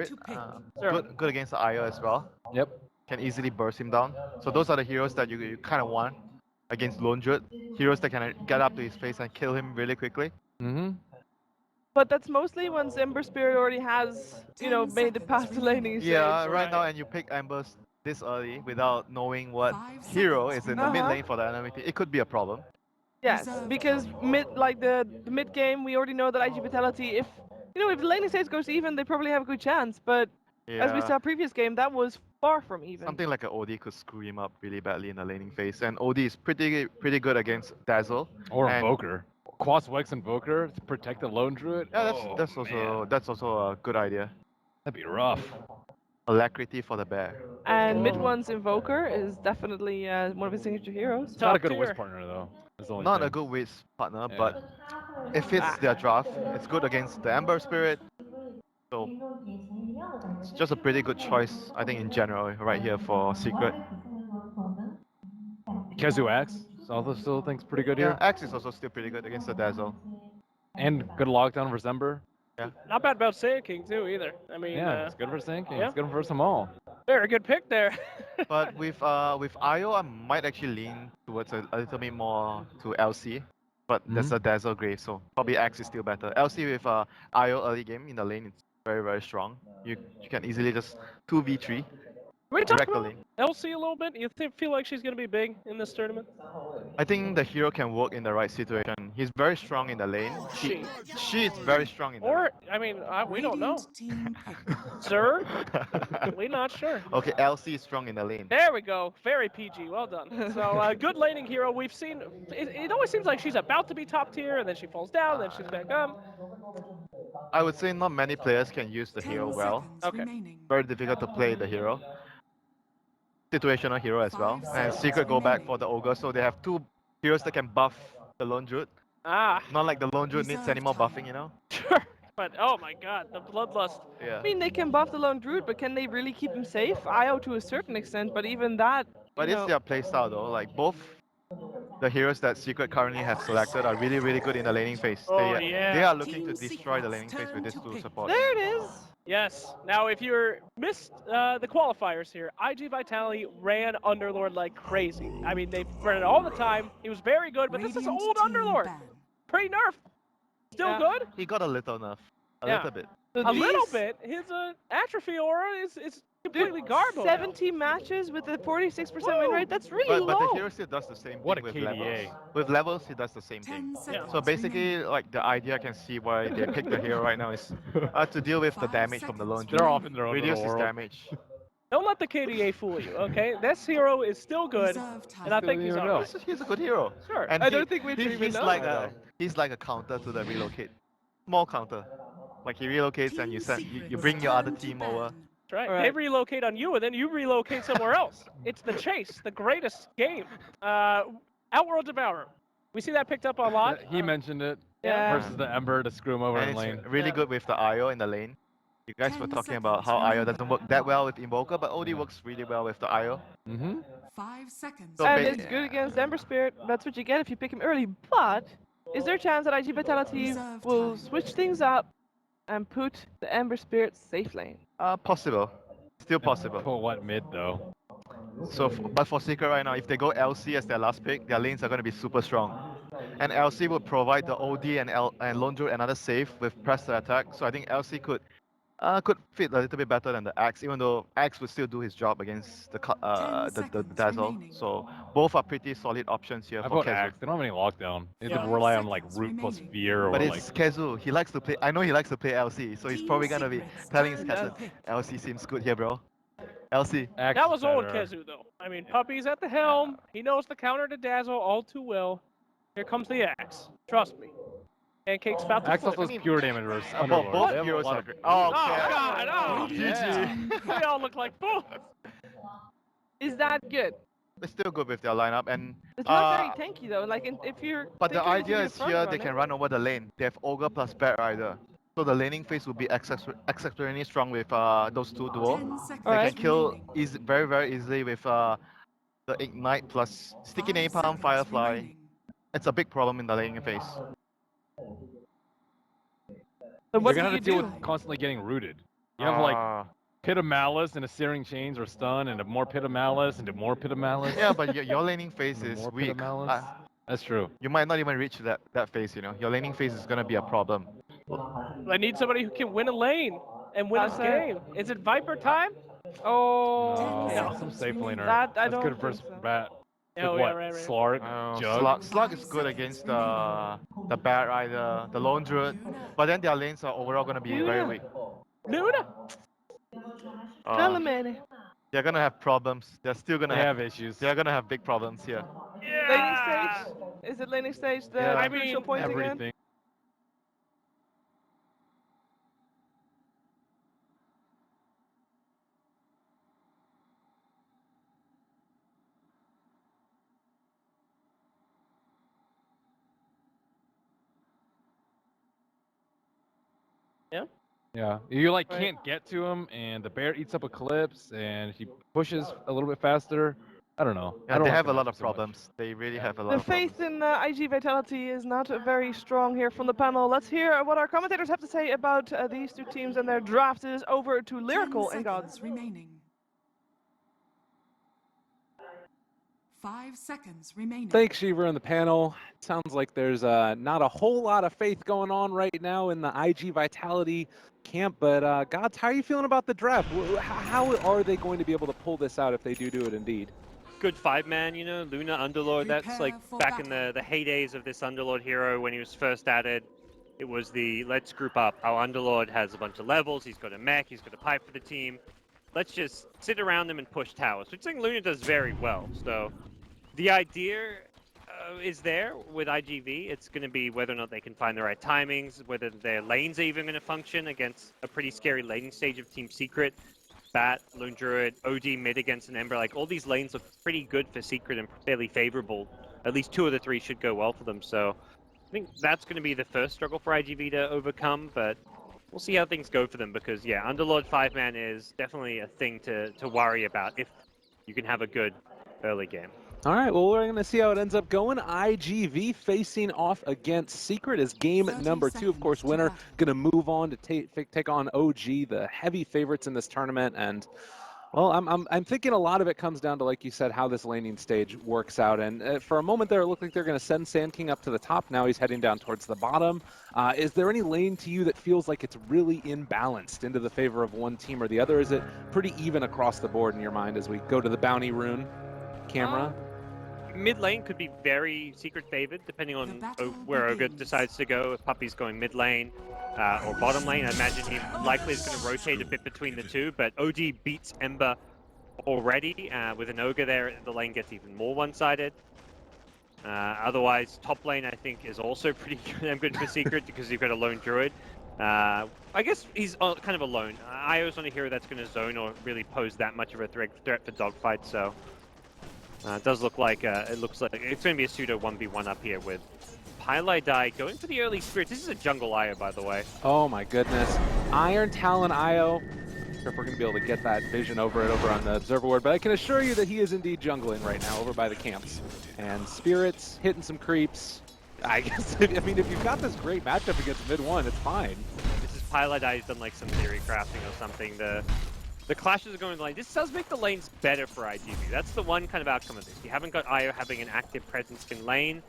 Spirit, Sure. good against the IO as well. Yep. Can easily burst him down. So those are the heroes that you kind of want against Lone Druid. Heroes that can get up to his face and kill him really quickly. Mm-hmm. But that's mostly once Ember Spirit already has, made it past the laning stage. Yeah, right Right. now, and you pick Embers this early without knowing what hero is in the mid lane for the enemy team. It could be a problem. Yes, because the mid game, we already know that iG.Vitality, if the laning stage goes even, they probably have a good chance. But as we Yeah. saw previous game, that was far from even. Something like an OD could screw him up really badly in the laning phase, and OD is pretty good against Dazzle. Or and Invoker. Quas Wex Invoker to protect the Lone Druid. Yeah, Oh, that's also a good idea. That'd be rough. Alacrity for the bear. And mid one's Invoker is definitely one of his signature heroes. It's not a Top good tier. Wiz partner though. That's the only Not thing. a good Wiz partner, Yeah. but it fits their draft. It's good against the Ember Spirit. So it's just a pretty good choice, I think, in general, right here for Secret. KheZu Axe also still thinks pretty good Yeah, here. Axe is also still pretty good against the Dazzle. And good lockdown for Zember. Yeah. Not bad about Saiyan King too either. I mean, Yeah, it's good for Sinking. yeah. It's good for them all. Very good pick there. But with IO, I might actually lean towards a little bit more to LC. But there's a Dazzle Grave, so probably Axe is still better. LC with IO early game in the lane, it's very strong. You can easily just 2v3. We talk Wreck the about lane. Elsie a little bit. You feel like she's going to be big in this tournament? I think the hero can work in the right situation. He's very strong in the lane. She is very strong in the lane. Or, I mean, we don't know. Sir? We're not sure. Okay, LC is strong in the lane. There we go. Very PG. Well done. So, good laning hero. We've seen. It always seems like she's about to be top tier, and then she falls down, then she's back up. I would say not many players can use the hero well. Okay. Very difficult to play the hero. Situational hero as well. And Secret go back for the Ogre, so they have two heroes that can buff the Lone Druid. Ah. Not like the Lone Druid needs any more buffing, you know? Sure. But, oh my god, the Bloodlust. Yeah. I mean, they can buff the Lone Druid, but can they really keep him safe? IO to a certain extent, but even that. But it's their playstyle though. Like both the heroes that Secret currently have selected are really good in the laning phase. They are looking to destroy the laning phase with these two supports. There it is. Yes. Now, if you missed the qualifiers here, iG.Vitality ran Underlord like crazy. I mean, they ran it all the time. He was very good, but this is old Underlord. Pretty nerfed. Still good? He got a little nerf. A little bit. So a little bit. His atrophy aura is completely garbled. 17 matches with a 46% win rate. That's really low. But the hero still does the same What thing a with KDA. levels. With levels, he does the same thing. So basically, like the idea, I can see why they picked the hero right now is to deal with the damage from the Lone Druid. They're off in their own Reduce little his world. damage. Don't let the KDA fool you, okay? This hero is still good, and I think he's Still alright. He's a good hero. Sure. And I don't think we even he's know like that. he's like a counter to the relocate. Small counter. Like he relocates and you bring your other team over. That's right. They relocate on you, and then you relocate somewhere else. It's the chase, the greatest game. Outworld Devourer. We see that picked up a lot. He mentioned it. Yeah. Versus the Ember to screw him over And in it's lane. really good with the IO in the lane. You guys were talking about how IO doesn't work that well with Invoker, but OD works really well with the IO. 5 seconds. So And it's good against Ember Spirit. That's what you get if you pick him early. But is there a chance that iG.Vitality will switch things up and put the Ember Spirit safe lane? Possible. Still possible. Put what mid though? So, but for Secret right now, if they go LC as their last pick, their lanes are going to be super strong. And LC would provide the OD and Lone Druid another save with press to attack. So I think LC could fit a little bit better than the Axe, even though Axe would still do his job against the Dazzle. So both are pretty solid options here I for vote KheZu. Axe. They don't have any lockdown. They have to rely on like Root plus Fear or But like. it's KheZu. He likes to play. I know he likes to play LC, so he's probably gonna be telling his captain, "LC seems good here, bro. LC." Axe That is was old better. KheZu, though. I mean, Puppy's at the helm. He knows the counter to Dazzle all too well. Here comes the Axe. Trust me. Pancake's about to Axe flip. also has pure damage versus Both Underlord. They have a heroes lot are of- great. Oh, okay. God. Oh, GG. we all look like fools. Is that good? They're still good with their lineup, and It's not very tanky, though. Like, if you're. but the thinking if idea you're is front here run they it- can run over the lane. They have Ogre plus Bat Rider. So the laning phase will be exceptionally strong with those two duo. 10 seconds They Alright. can kill remaining. very easily with the Ignite plus Sticky 5 Napalm, seconds Firefly. remaining. It's a big problem in the laning phase. So what They're do gonna you have to deal do? with constantly getting rooted. You have like Pit of Malice and a Searing Chains or Stun and a more Pit of Malice and a more Pit of Malice. Yeah, but your laning phase and a is more Pit weak. of Malice. That's true. You might not even reach that phase, you know. Your laning phase is gonna be a problem. I need somebody who can win a lane and win this game. Is it Viper time? Oh, No, no. some safe laner. That I That's don't good think versus so. Bat. Oh, Like yeah, what? right. Slark, Jug. Slug is good against the Bat, right? The Lone Druid. But then their lanes are overall gonna be very weak. Luna. Clement. They're gonna have problems. They're still gonna They have issues. They're gonna have big problems here. Laning stage? Is it laning stage the Yeah. crucial point again? Everything. Yeah. Yeah, you like Right. can't get to him, and the bear eats up Eclipse, and he pushes a little bit faster. I don't know. I Yeah, don't they like have the a lot matchup of so much. problems. They really have a lot The of problems. faith in iG.Vitality is not very strong here from the panel. Let's hear what our commentators have to say about these two teams and their drafts. It is over to 10 Lyrical and seconds Gods. remaining. 5 seconds remaining. Thanks, Shiva, and the panel. It sounds like there's not a whole lot of faith going on right now in the iG.Vitality camp, but Gods, how are you feeling about the draft? How are they going to be able to pull this out if they do it indeed? Good 5-man, you know, Luna Underlord. That's Prepare like for back in battle. the heydays of this Underlord hero when he was first added. It was the let's group up. Our Underlord has a bunch of levels. He's got a mech. He's got a pipe for the team. Let's just sit around them and push towers, which I think Luna does very well. So the idea is there with iG.V. It's going to be whether or not they can find the right timings, whether their lanes are even going to function against a pretty scary laning stage of Team Secret. Bat, Lone Druid, OD mid against an Ember, like all these lanes look pretty good for Secret and fairly favorable. At least 2 of the 3 should go well for them, so I think that's going to be the first struggle for iG.V to overcome, but we'll see how things go for them because, yeah, Underlord 5-man is definitely a thing to worry about if you can have a good early game. All right, well, we're going to see how it ends up going. iG.V facing off against Secret is game 30 number 2. Of course, seconds to winner battle. going to move on to take on OG, the heavy favorites in this tournament. And, well, I'm thinking a lot of it comes down to, like you said, how this laning stage works out. And for a moment there, it looked like they're going to send Sand King up to the top. Now he's heading down towards the bottom. Is there any lane to you that feels like it's really imbalanced into the favor of one team or the other? Is it pretty even across the board in your mind as we go to the bounty rune camera? Mid lane could be very Secret favored, depending on where Ogre decides to go. If Puppy's going mid lane or bottom lane, I imagine he likely is going to rotate a bit between the two. But OD beats Ember already. With an Ogre there, the lane gets even more one-sided. Otherwise, top lane I think is also pretty good for Secret because you've got a lone Druid. I guess he's kind of alone. Io's not a hero that's going to zone or really pose that much of a threat for dogfights, so it does look like it's going to be a pseudo 1v1 up here with Pylai going for the early spirits. This is a jungle Io, by the way. Oh my goodness. Iron Talon Io. Not sure if we're going to be able to get that vision over on the observer board, but I can assure you that he is indeed jungling right now over by the camps. And spirits hitting some creeps. I guess, I mean, if you've got this great matchup against mid 1, it's fine. This is Pylai who's done like some theory crafting or something. The clashes are going like this does make the lanes better for iG.V. That's the one kind of outcome of this. You haven't got Io having an active presence in lane,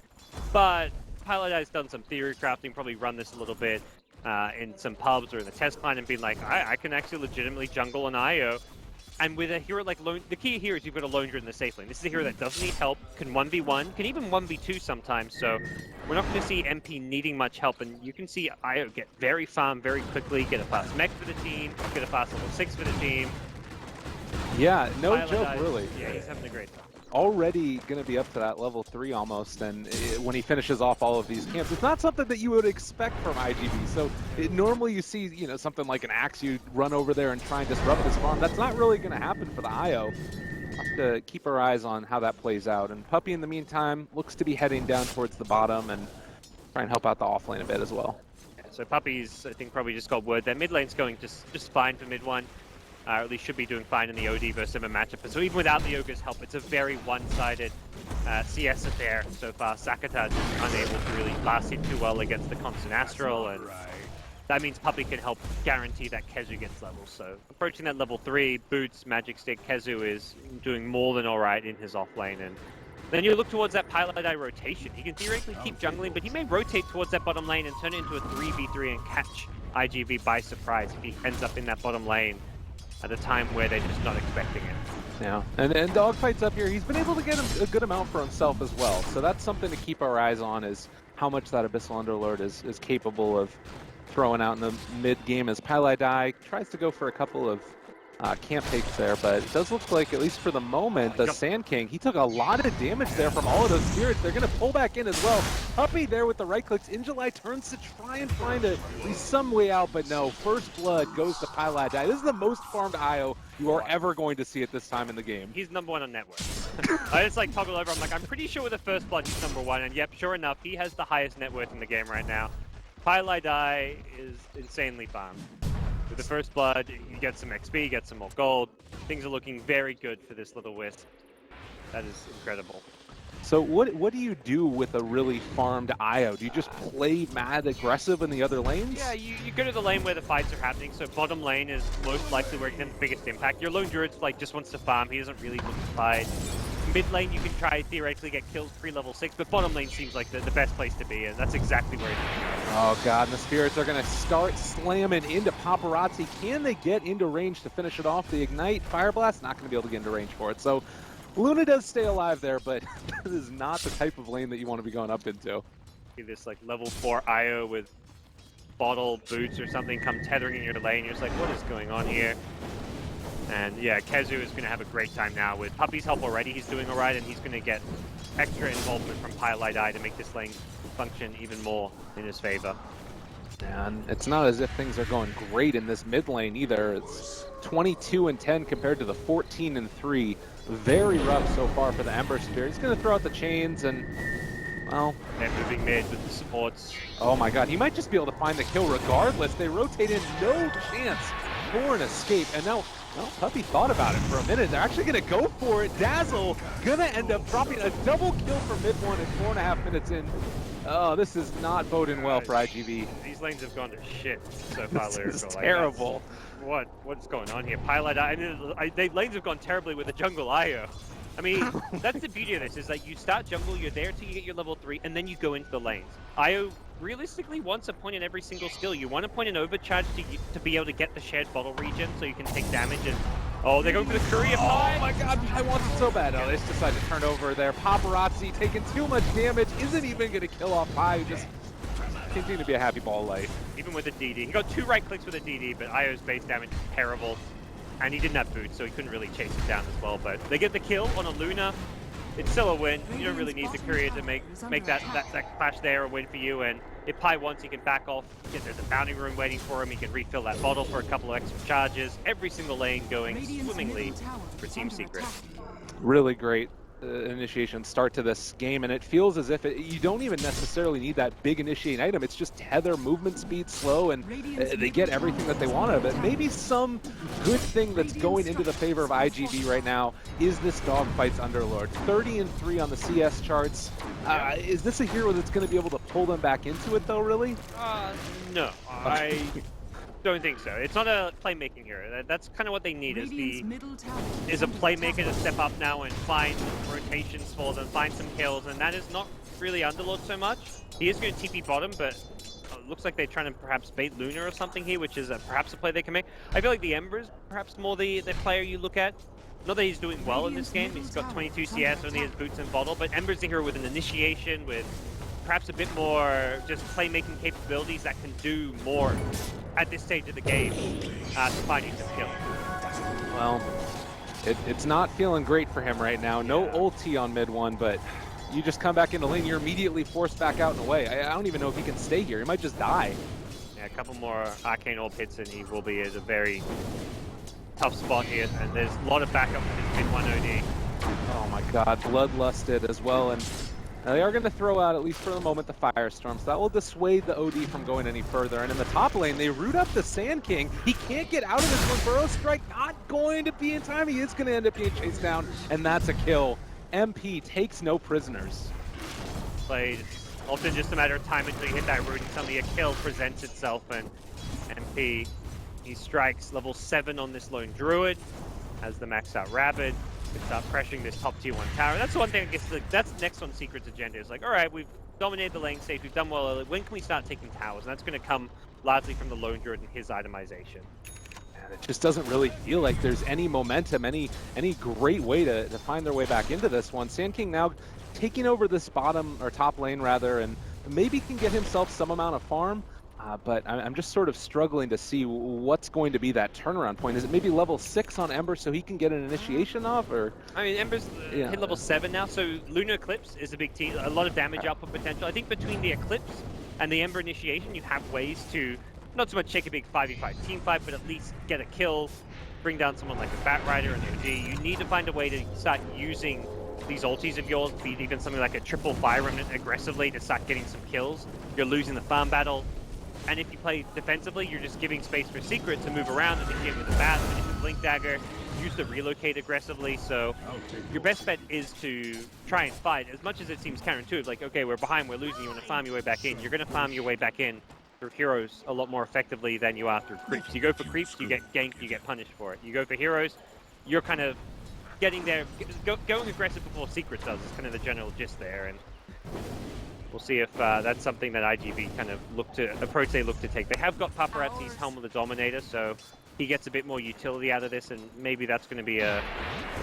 but Pylai's done some theory crafting, probably run this a little bit in some pubs or in the test client and been like, I can actually legitimately jungle an Io. And with a hero like Lone, the key here is you've got a Lone Druid in the safe lane. This is a hero that doesn't need help, can 1v1, can even 1v2 sometimes, so we're not going to see MP needing much help, and you can see Io get very farm very quickly, get a fast mech for the team, get a fast level 6 for the team. Yeah, no Pylai joke, really. Yeah, he's having a great time. Already going to be up to that level 3 almost, and when he finishes off all of these camps, it's not something that you would expect from iG.V. So normally you see, you know, something like an Axe, you run over there and try and disrupt his farm. That's not really going to happen for the Io. We'll have to keep our eyes on how that plays out. And Puppy, in the meantime, looks to be heading down towards the bottom and try and help out the offlane a bit as well. Yeah, so Puppy's, I think, probably just got word that mid lane's going just fine for mid 1. Or at least should be doing fine in the OD versus Ember matchup. And so even without the Ogre's help, it's a very one-sided CS affair so far. Sakata just unable to really blast it too well against the Constant Astral. And that means Puppey can help guarantee that KheZu gets levels. So approaching that level 3, Boots, Magic Stick, KheZu is doing more than alright in his offlane. And then you look towards that Pilot Eye rotation. He can theoretically keep jungling, but he may rotate towards that bottom lane and turn it into a 3v3 and catch iG.V by surprise if he ends up in that bottom lane at a time where they're just not expecting it. Yeah, and Dogfight's up here. He's been able to get a good amount for himself as well. So that's something to keep our eyes on, is how much that Abyssal Underlord is capable of throwing out in the mid-game as Pilot Eye tries to go for a couple of camp takes there, but it does look like, at least for the moment, the Sand King, he took a lot of damage there from all of those spirits. They're going to pull back in as well. Puppey there with the right clicks. Injuly turns to try and find at least some way out, but no. First blood goes to Pilot Eye. This is the most farmed IO you are ever going to see at this time in the game. He's #1 on network. I just like toggle over. I'm like, I'm pretty sure with the first blood he's #1, and yep, sure enough, he has the highest net worth in the game right now. Pilot Eye is insanely farmed. With the first blood, you get some XP, you get some more gold. Things are looking very good for this little wisp. That is incredible. So what do you do with a really farmed IO? Do you just play mad aggressive in the other lanes? Yeah, you go to the lane where the fights are happening, so bottom lane is most likely where it can have the biggest impact. Your lone druid like just wants to farm, he doesn't really look to fight. Mid lane you can try theoretically get kills pre-level 6, but bottom lane seems like the best place to be, and that's exactly where it's going to go. Oh god, and the spirits are going to start slamming into Paparazzi. Can they get into range to finish it off? The Ignite Fire Blast, not going to be able to get into range for it. So Luna does stay alive there, but this is not the type of lane that you want to be going up into. See this like level 4 IO with bottle boots or something come tethering in your lane. You're just like, what is going on here? And yeah, KheZu is going to have a great time now. With Puppey's help already, he's doing alright, and he's going to get extra involvement from Pilot Eye to make this lane function even more in his favor. And it's not as if things are going great in this mid lane either. It's 22-10 compared to the 14-3. Very rough so far for the Ember Spirit. He's going to throw out the chains and, well... They're moving mid with the supports. Oh my god, he might just be able to find the kill regardless. They rotate in, no chance for an escape. And now, well, Puppey thought about it for a minute. They're actually going to go for it. Dazzle going to end up dropping a double kill for mid one at 4.5 minutes in. Oh, this is not boding well for iG.V. These lanes have gone to shit so far. This is terrible. What's going on here? Pilot Eye, the lanes have gone terribly with the jungle IO. I mean, that's the beauty of this, is that you start jungle, you're there till you get your level 3, and then you go into the lanes. IO realistically wants a point in every single skill. You want a point in overcharge to be able to get the shared bottle region so you can take damage. And oh, they're going for the courier. Oh my god, I want it so bad. Oh, they just decided to turn over there. Paparazzi taking too much damage, isn't even going to kill off Pi, just continue to be a happy ball light. Even with a DD. He got 2 right clicks with a DD, but IO's base damage is terrible. And he didn't have boots, so he couldn't really chase it down as well. But they get the kill on a Luna. It's still a win. You don't really need the courier to make that clash there a win for you. And if Pi wants, he can back off. There's a bounty room waiting for him. He can refill that bottle for a couple of extra charges. Every single lane going swimmingly for Team Secret. Really great initiation start to this game, and it feels as if you don't even necessarily need that big initiating item. It's just tether, movement speed, slow, and they get everything that they want out of it. Maybe some good thing that's going into the favor of iG.V right now is this Dogfight's Underlord. 30-3 on the CS charts. Is this a hero that's going to be able to pull them back into it though, really? No, I don't think so. It's not a playmaking hero. That's kind of what they need, is a playmaker to step up now and find rotations for them, find some kills, and that is not really Underlord so much. He is going to TP bottom, but it looks like they're trying to perhaps bait Luna or something here, which is perhaps a play they can make. I feel like the Ember is perhaps more the player you look at. Not that he's doing well in this game. He's got 22 CS, only has boots and bottle, but Ember's the hero with an initiation, with perhaps a bit more just playmaking capabilities that can do more at this stage of the game to finding some kills. Well, it's not feeling great for him right now. No ulti on mid one, but you just come back into lane, you're immediately forced back out and away. I don't even know if he can stay here. He might just die. Yeah, a couple more Arcane Orb hits and he will be at a very tough spot here, and there's a lot of backup with his mid 1 OD. Oh my god, bloodlusted as well, and they are going to throw out, at least for the moment, the Firestorm, so that will dissuade the OD from going any further. And in the top lane, they root up the Sand King. He can't get out of this one. Burrow Strike not going to be in time. He is going to end up being chased down, and that's a kill. MP takes no prisoners. Played Often just a matter of time until you hit that root and suddenly a kill presents itself, and MP, he strikes level 7 on this lone druid as the maxed out Rabid. They start pressuring this top tier 1 tower. That's the one thing I guess that's next on Secret's agenda is like, all right, we've dominated the lane stage, we've done well, when can we start taking towers? And that's going to come largely from the lone druid and his itemization. And it just doesn't really feel like there's any momentum, any great way to find their way back into this one. Sand King now taking over this bottom, or top lane rather, and maybe can get himself some amount of farm. But I'm just sort of struggling to see what's going to be that turnaround point. Is it maybe level 6 on Ember so he can get an initiation off, or? I mean, Ember's hit level 7 now, so Lunar Eclipse is a big team, a lot of damage output potential. I think between the Eclipse and the Ember initiation, you have ways to not so much take a big 5v5 team fight, but at least get a kill, bring down someone like a Bat Rider and OG. You need to find a way to start using these ultis of yours, be it even something like a triple Fire Remnant aggressively to start getting some kills. You're losing the farm battle. And if you play defensively, you're just giving space for Secret to move around and hit with a bat, finish with Blink Dagger, use the relocate aggressively. So your best bet is to try and fight. As much as it seems counterintuitive, like, okay, we're behind, we're losing, you want to farm your way back in. You're going to farm your way back in through heroes a lot more effectively than you are through creeps. You go for creeps, you get ganked, you get punished for it. You go for heroes, you're kind of getting there, going aggressive before Secret does. Is kind of the general gist there. And we'll see if that's something that iG.V kind of look to take. They have got Paparazzi's Helm of the Dominator, so he gets a bit more utility out of this, and maybe that's going to be an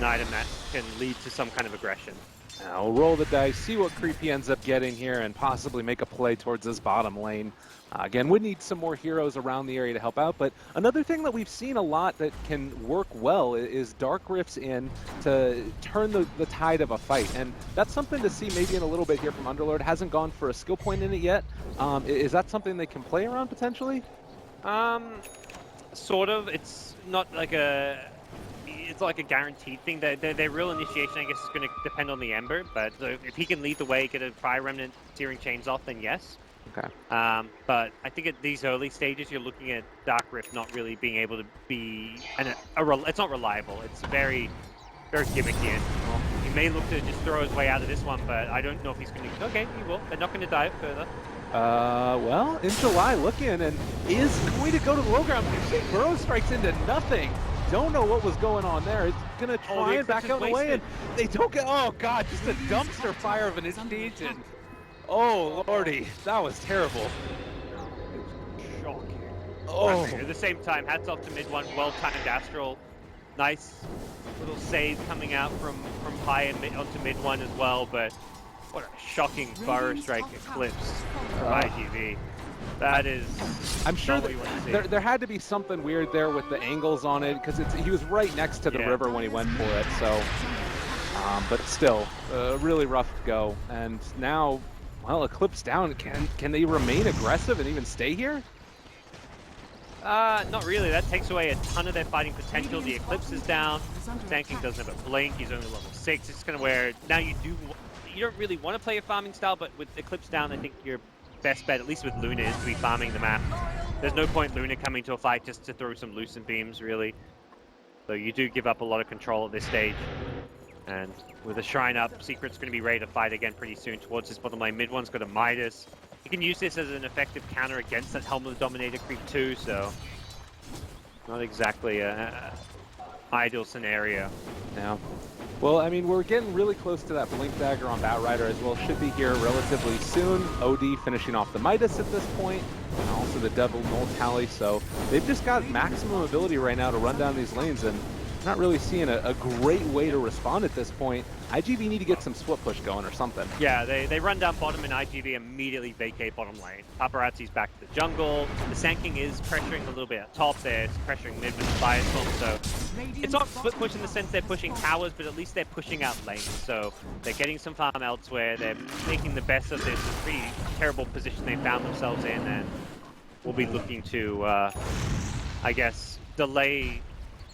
item that can lead to some kind of aggression. Now we'll roll the dice, see what creep he ends up getting here, and possibly make a play towards this bottom lane. Again, we need some more heroes around the area to help out, but another thing that we've seen a lot that can work well is Dark Rifts in to turn the tide of a fight, and that's something to see maybe in a little bit here from Underlord. Hasn't gone for a skill point in it yet. Is that something they can play around potentially? Sort of. It's not like it's like a guaranteed thing. Their real initiation, I guess, is going to depend on the Ember, but if he can lead the way, get a Fire Remnant tearing chains off, then yes. Okay. But I think at these early stages, you're looking at Dark Rift not really being able to be it's not reliable. It's very, very gimmicky. And he may look to just throw his way out of this one, but I don't know if he's going to. Okay, he will. They're not going to dive further. Well, in July looking and is going to go to the low ground. Burrow strikes into nothing. Don't know what was going on there. It's going to try and back out away, and they don't get. Oh God, just a dumpster fire of an initiation. Oh lordy, that was terrible. Shocking. Oh. At the same time, hats off to mid one, well-timed Astral. Nice little save coming out from high and onto mid one as well, but what a shocking Burrow strike Eclipse from iG.V. That is. I'm sure that there had to be something weird there with the angles on it, because he was right next to the river when he went for it. So, but still, really rough go. And now, well, Eclipse down. Can they remain aggressive and even stay here? Not really. That takes away a ton of their fighting potential. The Eclipse is down. Sand King doesn't have a blink. He's only level 6. It's kind of where now you don't really want to play a farming style, but with Eclipse down, I think your best bet, at least with Luna, is to be farming the map. There's no point Luna coming to a fight just to throw some Lucent Beams, really. So you do give up a lot of control at this stage. And with a Shrine up, Secret's going to be ready to fight again pretty soon towards this bottom lane. Mid one's got a Midas. You can use this as an effective counter against that Helm of the Dominator creep too, so not exactly a ideal scenario. Yeah. Well, I mean, we're getting really close to that Blink Dagger on Bat Rider as well. Should be here relatively soon. OD finishing off the Midas at this point, and also the Devil Null Tally. So they've just got maximum ability right now to run down these lanes, and not really seeing a great way to respond at this point. iG.V need to get some split push going or something. Yeah, they run down bottom and iG.V immediately vacate bottom lane. Paparazzi's back to the jungle. The Sand King is pressuring a little bit at top there, pressuring mid with the Firestorm, so it's not split push in the sense they're pushing towers, but at least they're pushing out lanes. So they're getting some farm elsewhere. They're making the best of this pretty terrible position they found themselves in, and we'll be looking to, I guess, delay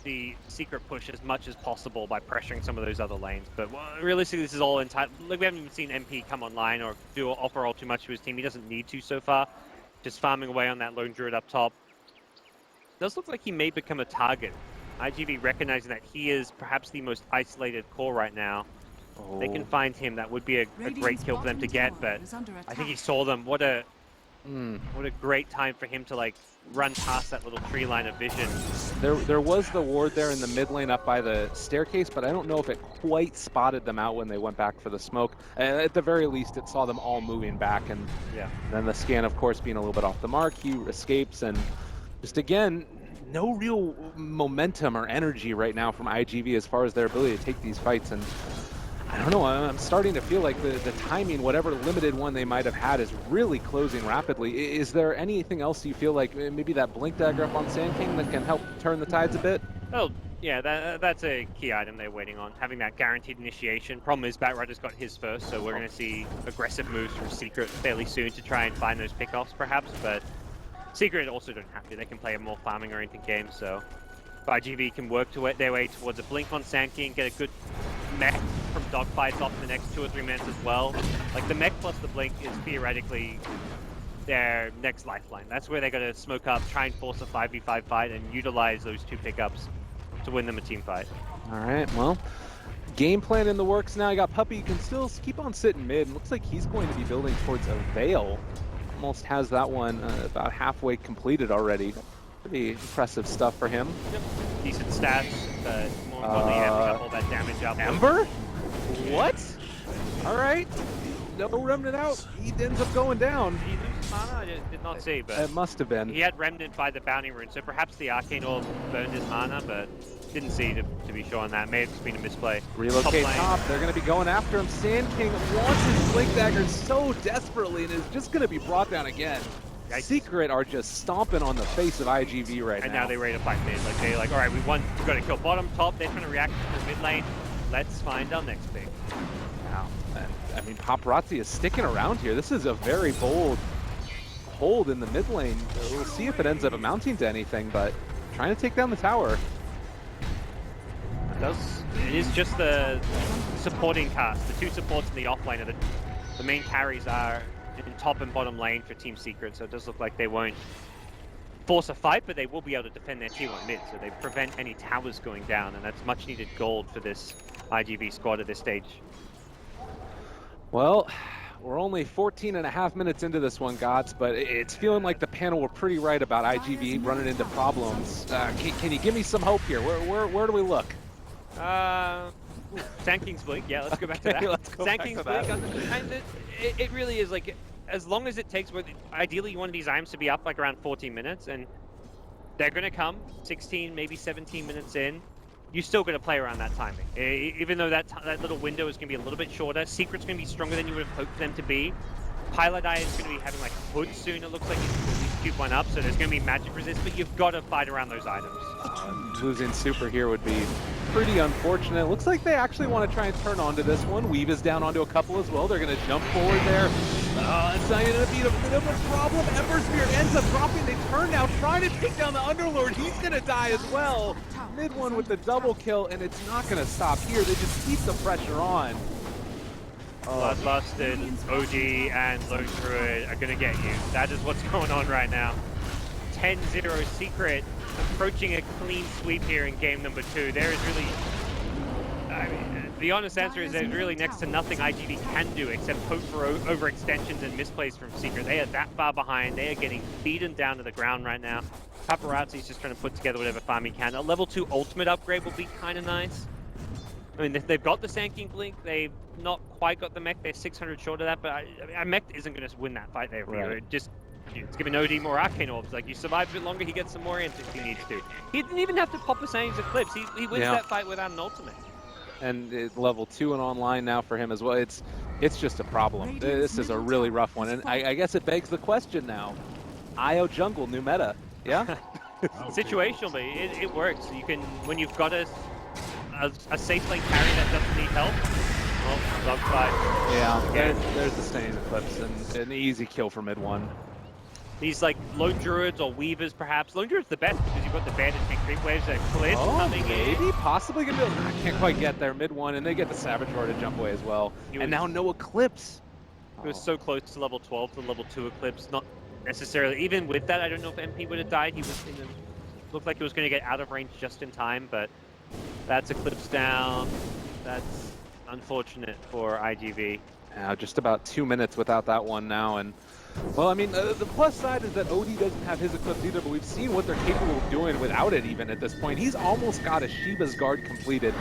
the Secret push as much as possible by pressuring some of those other lanes. But realistically, this is all entitled. Like, we haven't even seen MP come online or offer all too much to his team. He doesn't need to so far. Just farming away on that lone druid up top. Does look like he may become a target. iG.V recognizing that he is perhaps the most isolated core right now. they can find him, that would be a great kill for them to get. But I think he saw them. What a great time for him to like run past that little tree line of vision. There was the ward there in the mid lane up by the staircase, but I don't know if it quite spotted them out when they went back for the smoke. At the very least, it saw them all moving back, and then the scan, of course, being a little bit off the mark. He escapes, and just again, no real momentum or energy right now from iG.V as far as their ability to take these fights. And I don't know, I'm starting to feel like the timing, whatever limited one they might have had, is really closing rapidly. Is there anything else you feel like, maybe that Blink Dagger up on Sand King, that can help turn the tides a bit? Oh, yeah, that's a key item they're waiting on, having that guaranteed initiation. Problem is, Batrider's got his first, so we're going to see aggressive moves from Secret fairly soon to try and find those pickoffs, perhaps, but Secret also don't have to. They can play a more farming-oriented game, so iG.V can work their way towards a Blink on Sand King, get a good mech from dogfights off in the next 2 or 3 minutes as well. Like, the mech plus the Blink is theoretically their next lifeline. That's where they're going to smoke up, try and force a 5v5 fight, and utilize those 2 pickups to win them a team fight. All right, well, game plan in the works now. You got Puppy, you can still keep on sitting mid, and looks like he's going to be building towards a Veil. Almost has that one about halfway completed already. Pretty impressive stuff for him. Yep. Decent stats, but more importantly, Ember got all that damage up. Ember? What? All right. No Remnant out. He ends up going down. Did he lose mana? I did not see, but it must have been. He had Remnant by the Bounty Rune, so perhaps the Arcane Orb burned his mana, but didn't see to be sure on that. May have just been a misplay. Relocate top. They're going to be going after him. Sand King wants his Blink Dagger so desperately and is just going to be brought down again. Yikes. Secret are just stomping on the face of iG.V right now. And now they're ready to fight mid. Like, they're like, all right, we've got to kill bottom, top. They're trying to react to the mid lane. Let's find our next pick. Wow. I mean, Paparazzi is sticking around here. This is a very bold hold in the mid lane. We'll see if it ends up amounting to anything, but trying to take down the tower. It is just the supporting cast. The 2 supports in the offlane are the main carries are in top and bottom lane for Team Secret, so it does look like they won't force a fight, but they will be able to defend their T1 mid, so they prevent any towers going down, and that's much needed gold for this iG.V squad at this stage. Well, we're only 14.5 minutes into this one, Gots, but it's feeling like the panel were pretty right about iG.V running into problems. Can you give me some hope here? Where do we look? Sand King's Blink, yeah, let's go back to that. Let's go Sand back King's to Blink, that. and it really is like, as long as it takes, ideally you want these items to be up like around 14 minutes, and they're going to come 16, maybe 17 minutes in. You're still going to play around that timing. Even though that little window is going to be a little bit shorter, Secret's going to be stronger than you would have hoped them to be. Pilot Eye is going to be having like Hood soon, it looks like he's at least cube 1 up, so there's going to be magic resist, but you've got to fight around those items. Losing Super here would be pretty unfortunate. Looks like they actually want to try and turn onto this one. Weave is down onto a couple as well. They're going to jump forward there. It's going to be a bit of a problem. Ember Spear ends up dropping. They turn now, trying to take down the Underlord. He's going to die as well. Mid one with the double kill, and it's not going to stop here. They just keep the pressure on. Bloodlusted, OG, and Lone Druid are going to get you. That is what's going on right now. 10-0 Secret approaching a clean sweep here in game number 2. There is really, I mean, the honest answer is there's really next to nothing iG.V can do except hope for overextensions and misplays from Secret. They are that far behind. They are getting beaten down to the ground right now. Paparazzi's just trying to put together whatever farm he can. A level 2 ultimate upgrade will be kind of nice. I mean, they've got the Sand King Blink. They've not quite got the mech. They're 600 short of that, but a mech isn't going to win that fight there. Right. It's giving OD more Arcane Orbs. Like, you survive a bit longer, he gets some more answers if he needs to. He didn't even have to pop a Saiyans Eclipse. He wins that fight without an ultimate. And it's level 2 and online now for him as well. It's just a problem. This is a really rough one. And I guess it begs the question now. IO jungle, new meta. Yeah? Situationally, it works. You can, when you've got a safe lane carry that doesn't need help, well, dogfight. Yeah, there's the Staying Eclipse and an easy kill for mid one. These like Lone Druids or Weavers perhaps. Lone Druid's the best because you've got the bandit and creep waves that clip coming in. Possibly gonna be. I can't quite get there. Mid one, and they get the Savage Roar to jump away as well. And now no Eclipse. It was so close to level 12 to level 2 Eclipse. Not necessarily. Even with that, I don't know if MP would have died. He was looked like he was going to get out of range just in time, but that's Eclipse down. That's unfortunate for iG.V. Yeah, just about 2 minutes without that one now, and well, I mean, the plus side is that OD doesn't have his Eclipse either, but we've seen what they're capable of doing without it even at this point. He's almost got a Shiva's Guard completed.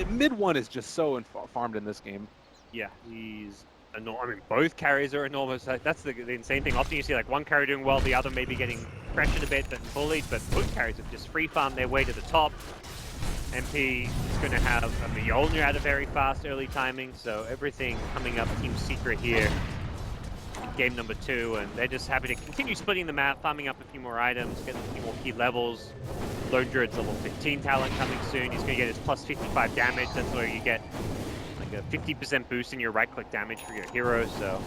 Mid one is just so farmed in this game. Yeah, he's enormous. I mean, both carries are enormous. That's the insane thing. Often you see like one carry doing well, the other maybe getting pressured a bit and bullied, but both carries have just free farmed their way to the top. MP is going to have a Mjolnir at a very fast early timing, so everything coming up Team Secret here in game number 2, and they're just happy to continue splitting the map, farming up a few more items, getting a few more key levels. Lone Druid's level 15 talent coming soon. He's going to get his plus 55 damage. That's where you get like a 50% boost in your right-click damage for your hero, so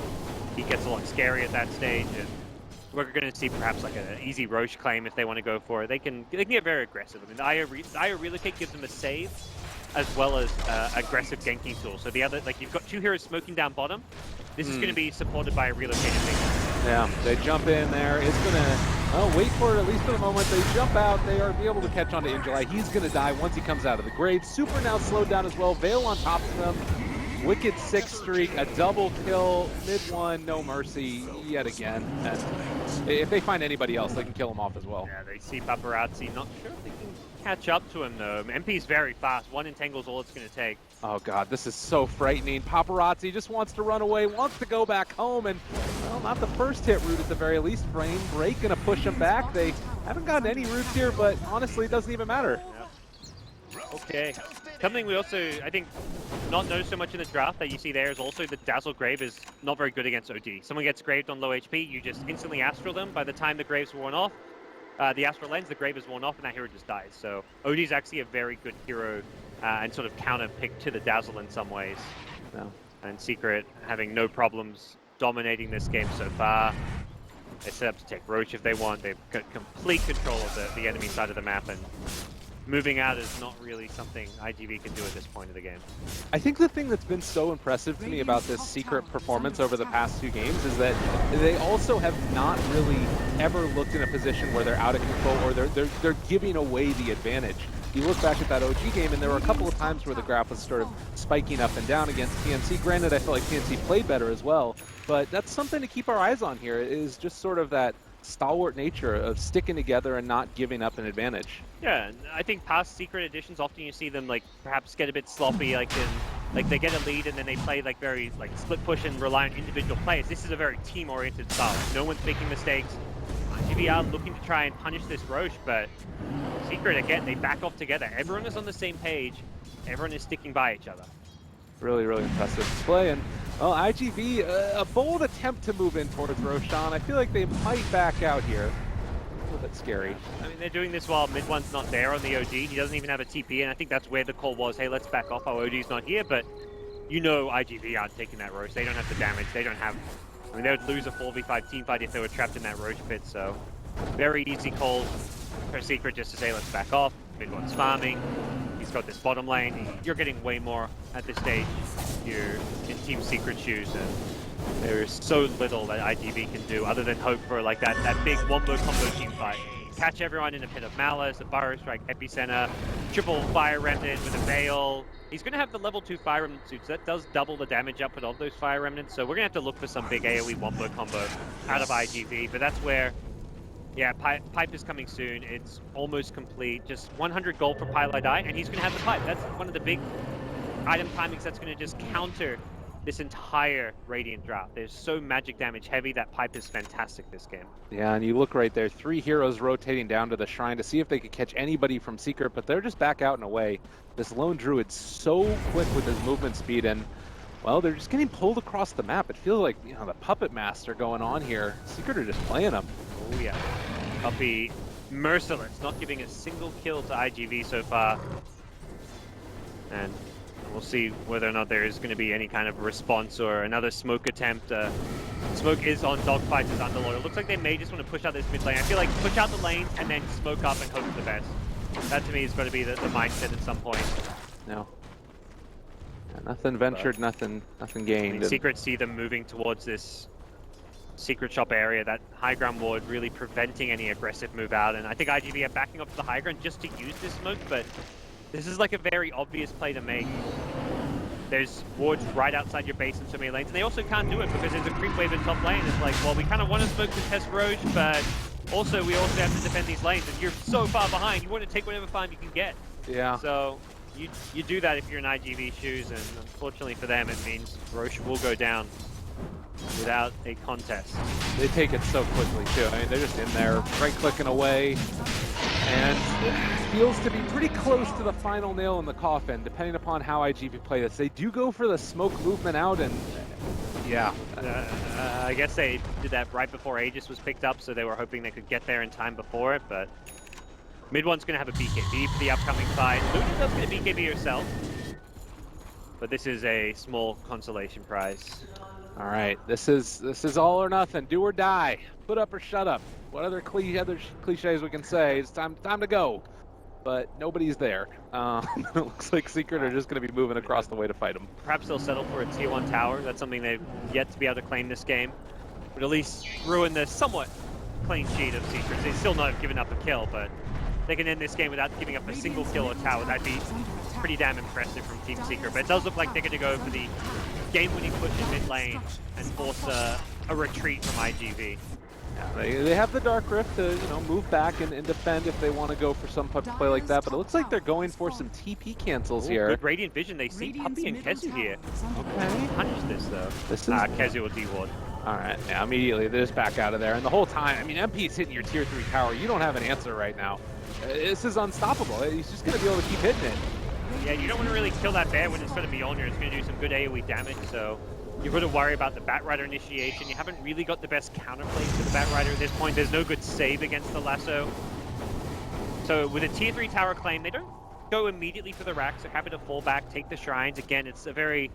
he gets a lot scary at that stage. And we're going to see perhaps like an easy Roche claim if they want to go for it. They can get very aggressive. I mean, the IO Relocate gives them a save as well as aggressive ganking tool. So the other, like you've got 2 heroes smoking down bottom. This is going to be supported by a relocated thing. Yeah, they jump in there. It's going to, well, wait for it at least for the moment. They jump out. They are be able to catch on to Injuly. He's going to die once he comes out of the grave. Super now slowed down as well. Veil on top of them. Wicked 6 streak, a double kill, mid one, no mercy yet again. And if they find anybody else, they can kill him off as well. Yeah, they see Paparazzi. Not sure if they can catch up to him though. MP's very fast. One entangle's all it's going to take. Oh god, this is so frightening. Paparazzi just wants to run away, wants to go back home, and well, not the first hit route at the very least. Frame break gonna push him back. They haven't gotten any routes here, but honestly, it doesn't even matter. Okay. Something we also, I think, not know so much in the draft that you see there is also the Dazzle Grave is not very good against OD. Someone gets graved on low HP, you just instantly Astral them. By the time the Grave's worn off, the Astral ends, the Grave is worn off, and that hero just dies. So OD is actually a very good hero and sort of counter pick to the Dazzle in some ways. Yeah. And Secret having no problems dominating this game so far. They set up to take Roche if they want. They've got complete control of the enemy side of the map, and moving out is not really something iG.V can do at this point of the game. I think the thing that's been so impressive to me about this Secret performance over the past 2 games is that they also have not really ever looked in a position where they're out of control or they're giving away the advantage. You look back at that OG game, and there were a couple of times where the graph was sort of spiking up and down against PNC. Granted, I feel like PNC played better as well, but that's something to keep our eyes on here, is just sort of that stalwart nature of sticking together and not giving up an advantage. Yeah, and I think past Secret editions, often you see them like perhaps get a bit sloppy, like they get a lead and then they play like very like split push and rely on individual players. This is a very team-oriented style. No one's making mistakes. iG.V are looking to try and punish this Roche, but Secret again, they back off together. Everyone is on the same page. Everyone is sticking by each other. Really, really impressive display. And well, iG.V, a bold attempt to move in towards Roshan. I feel like they might back out here. A little bit scary. I mean, they're doing this while mid one's not there on the OG. He doesn't even have a TP, and I think that's where the call was, hey, let's back off. Our OG's not here, but you know iG.V aren't taking that Roche. They don't have the damage. They don't have... I mean, they would lose a 4v5 team fight if they were trapped in that Roche pit, so very easy call for Secret just to say, let's back off. Mid one's farming. He's got this bottom lane. You're getting way more at this stage. You're in Team Secret shoes, and there is so little that iG.V can do other than hope for like that big wombo combo team fight. Catch everyone in a pit of malice, a Burrow Strike epicenter, triple Fire Remnant with a Veil. He's going to have the level 2 Fire Remnant suits. That does double the damage output of those Fire Remnants, so we're going to have to look for some big AoE wombo combo out of iG.V, but that's where, yeah, Pipe is coming soon. It's almost complete. Just 100 gold for Pilot Eye, and he's going to have the Pipe. That's one of the big item timings that's going to just counter this entire Radiant draft. There's so magic damage heavy. That Pipe is fantastic this game. Yeah, and you look right there, 3 heroes rotating down to the shrine to see if they could catch anybody from Secret, but they're just back out and away. This lone druid's so quick with his movement speed, and well, they're just getting pulled across the map. It feels like, you know, the puppet master going on here. Secret are just playing them. Oh yeah, Puppy merciless, not giving a single kill to iG.V so far, and we'll see whether or not there is going to be any kind of response or another smoke attempt. Smoke is on Dogfights as Underlord. It looks like they may just want to push out this mid lane. I feel like push out the lane and then smoke up and hope for the best. That to me is going to be the mindset at some point. No. Yeah, nothing ventured, nothing gained. I mean, Secret see them moving towards this Secret shop area, that high ground ward really preventing any aggressive move out, and I think iG.V are backing up to the high ground just to use this smoke, but this is like a very obvious play to make. There's wards right outside your base in so many lanes, and they also can't do it because there's a creep wave in top lane. It's like, well, we kind of want to smoke to test Roche, but also we also have to defend these lanes, and you're so far behind, you want to take whatever farm you can get. Yeah. So you do that if you're in iG.V shoes, and unfortunately for them, it means Roche will go down without a contest. They take it so quickly too. I mean, they're just in there, right-clicking away, and it feels to be pretty close to the final nail in the coffin, depending upon how iG.V play this. They do go for the smoke movement out, and yeah. I guess they did that right before Aegis was picked up, so they were hoping they could get there in time before it, but mid one's going to have a BKB for the upcoming fight. Luna does get a BKB herself, but this is a small consolation prize. All right, this is all or nothing. Do or die. Put up or shut up. What other cliches we can say? It's time to go. But nobody's there. It looks like Secret are just going to be moving across the way to fight them. Perhaps they'll settle for a tier 1 tower. That's something they've yet to be able to claim this game. Would at least ruin the somewhat clean sheet of Secrets. They still not have given up a kill, but they can end this game without giving up a single kill or tower. That'd be pretty damn impressive from Team Secret. But it does look like they're going to go for the game-winning push in mid lane and force a retreat from iG.V. Yeah, they have the Dark Rift to move back and defend if they want to go for some play like that. But it looks like they're going for some TP cancels here. Good Radiant Vision. They see Puppey and KheZu here. Okay. Punish this though. This is KheZu will D-ward. All right. Yeah, immediately they're just back out of there. And the whole time, I mean, MP's hitting your tier 3 tower. You don't have an answer right now. This is unstoppable. He's just going to be able to keep hitting it. Yeah, you don't want to really kill that bear when it's going to be on you. It's going to do some good AoE damage, so you've got to worry about the Batrider initiation. You haven't really got the best counterplay to the Batrider at this point. There's no good save against the lasso. So with a tier 3 tower claim, they don't go immediately for the racks. They're happy to fall back, take the shrines. Again, it's a very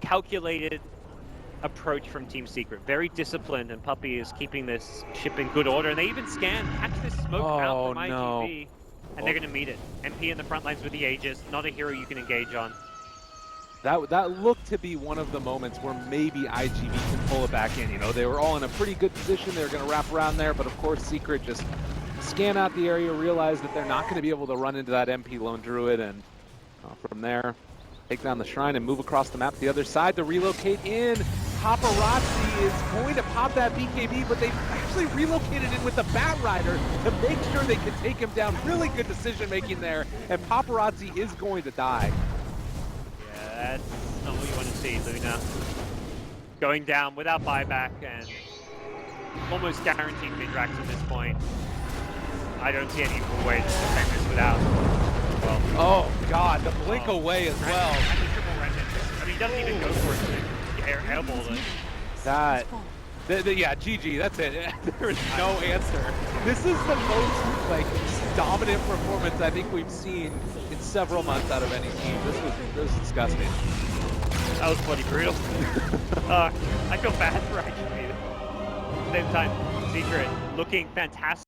calculated approach from Team Secret. Very disciplined, and Puppey is keeping this ship in good order. And they even catch this smoke out from iG.V. And they're going to meet it. MP in the front lines with the Aegis, not a hero you can engage on. That looked to be one of the moments where maybe iG.V can pull it back in. They were all in a pretty good position. They were going to wrap around there, but of course Secret just scan out the area, realize that they're not going to be able to run into that MP Lone Druid, and from there, take down the shrine and move across the map to the other side to relocate in. Paparazzi is going to pop that BKB, but they've actually relocated in with the Batrider to make sure they can take him down. Really good decision making there, and Paparazzi is going to die. Yeah, that's not what you want to see, Luna. Going down without buyback and almost guaranteed mid-racks at this point. I don't see any way to defend this without. Well, oh god, the blink away as well. And the triple remnant. I mean, he doesn't even go for it. Airball it. That, yeah, GG, that's it. There is no answer. This is the most dominant performance I think we've seen in several months out of any team. This was disgusting. That was bloody brutal. I feel bad for iG.V. At the same time, Secret looking fantastic.